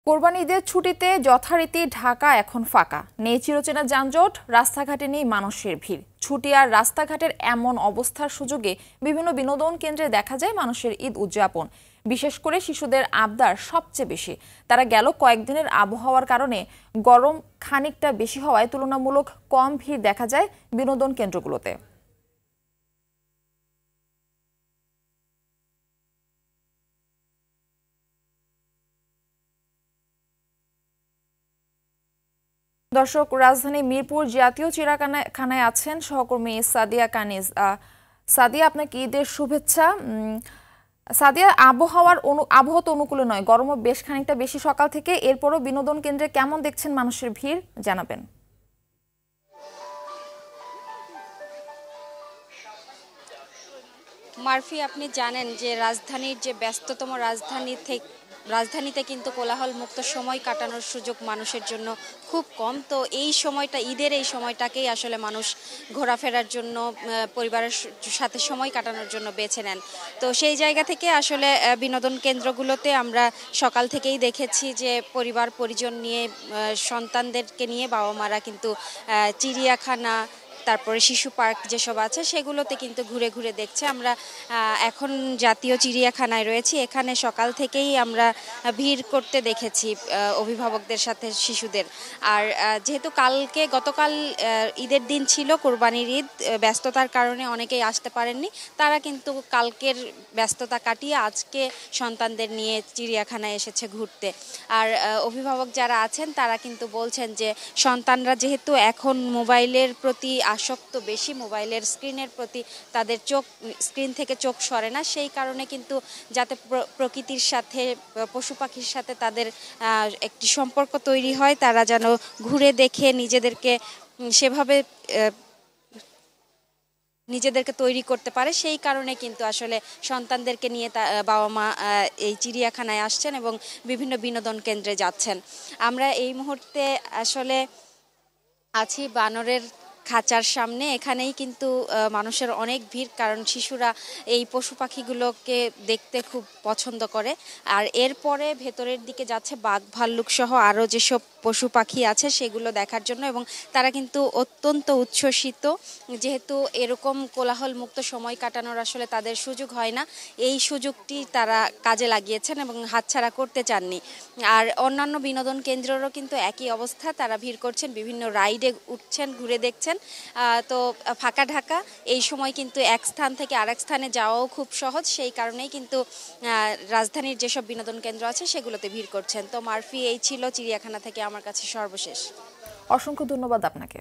কোরবানি ঈদের ছুটিতে যথারীতি ঢাকা এখন ফাঁকা, নেই চিরচেনা যানজট, রাস্তাঘাটে নেই মানুষের ভিড়। ছুটি আর রাস্তাঘাটের এমন অবস্থার সুযোগে বিভিন্ন বিনোদন কেন্দ্রে দেখা যায় মানুষের ঈদ উদযাপন। বিশেষ করে শিশুদের আবদার সবচেয়ে বেশি। তারা গেল কয়েকদিনের আবহাওয়ার কারণে গরম খানিকটা বেশি হওয়ায় তুলনামূলক কম ভিড় দেখা যায় বিনোদন কেন্দ্রগুলোতে। দর্শক, রাজধানী মিরপুর জাতীয় চিড়িয়াখানায় আছেন সহকর্মী সাদিয়া কানিজ। সাদিয়া, আপনাকে ঈদের শুভেচ্ছা। সাদিয়া, আবহাওয়া তো অনুকূলে নয়, গরমও বেশ খানিকটা বেশি সকাল থেকে, এরপরও বিনোদন কেন্দ্রে কেমন দেখছেন মানুষের ভিড় জানাবেন। মারফি, আপনি জানেন যে রাজধানীর যে ব্যস্ততম রাজধানীতে কিন্তু কোলাহল মুক্ত সময় কাটানোর সুযোগ মানুষের জন্য খুব কম। তো এই সময়টা, ঈদের এই সময়টাকেই আসলে মানুষ ঘোরাফেরার জন্য, পরিবারের সাথে সময় কাটানোর জন্য বেছে নেন। তো সেই জায়গা থেকে আসলে বিনোদন কেন্দ্রগুলোতে আমরা সকাল থেকেই দেখেছি যে পরিবার পরিজন নিয়ে, সন্তানদেরকে নিয়ে বাবা মারা কিন্তু চিড়িয়াখানা, তারপরে শিশু পার্ক যেসব আছে সেগুলোতে কিন্তু ঘুরে ঘুরে দেখছে। আমরা এখন জাতীয় চিড়িয়াখানায় রয়েছি, এখানে সকাল থেকেই আমরা ভিড় করতে দেখেছি অভিভাবকদের সাথে শিশুদের। আর যেহেতু গতকাল ঈদের দিন ছিল, কোরবানির ঈদ, ব্যস্ততার কারণে অনেকেই আসতে পারেননি। তারা কিন্তু কালকের ব্যস্ততা কাটিয়ে আজকে সন্তানদের নিয়ে চিড়িয়াখানায় এসেছে ঘুরতে। আর অভিভাবক যারা আছেন তারা কিন্তু বলছেন যে সন্তানরা যেহেতু এখন মোবাইলের প্রতি আসক্ত বেশি, মোবাইলের স্ক্রিনের প্রতি তাদের স্ক্রিন থেকে চোখ সরে না, সেই কারণে কিন্তু যাতে প্রকৃতির সাথে, পশু পাখির সাথে তাদের একটি সম্পর্ক তৈরি হয়, তারা যেন ঘুরে দেখে নিজেদেরকে তৈরি করতে পারে, সেই কারণে কিন্তু আসলে সন্তানদেরকে নিয়ে বাবা মা এই চিড়িয়াখানায় আসছেন এবং বিভিন্ন বিনোদন কেন্দ্রে যাচ্ছেন। আমরা এই মুহূর্তে আসলে আছি বানরের খাঁচার সামনে। এখানেই কিন্তু মানুষের অনেক ভিড়, কারণ শিশুরা এই পশু পাখিগুলোকে দেখতে খুব পছন্দ করে। আর এরপরে ভেতরের দিকে যাচ্ছে বাঘ ভাল্লুক সহ আরও যেসব পশু পাখি আছে সেগুলো দেখার জন্য, এবং তারা কিন্তু অত্যন্ত উচ্ছ্বসিত, যেহেতু এরকম কোলাহল মুক্ত সময় কাটানোর আসলে তাদের সুযোগ হয় না। এই সুযোগটি তারা কাজে লাগিয়েছেন এবং হাতছাড়া করতে চাননি। আর অন্যান্য বিনোদন কেন্দ্রেরও কিন্তু একই অবস্থা, তারা ভিড় করছেন, বিভিন্ন রাইডে উঠছেন, ঘুরে দেখছেন। তো ফাঁকা ঢাকা, এই সময় কিন্তু এক স্থান থেকে আরেক স্থানে যাওয়াও খুব সহজ, সেই কারণেই কিন্তু রাজধানীর যেসব বিনোদন কেন্দ্র আছে সেগুলোতে ভিড় করছেন। তো মারফি, এই ছিল চিড়িয়াখানা থেকে আমার কাছে সর্বশেষ। অসংখ্য ধন্যবাদ আপনাকে।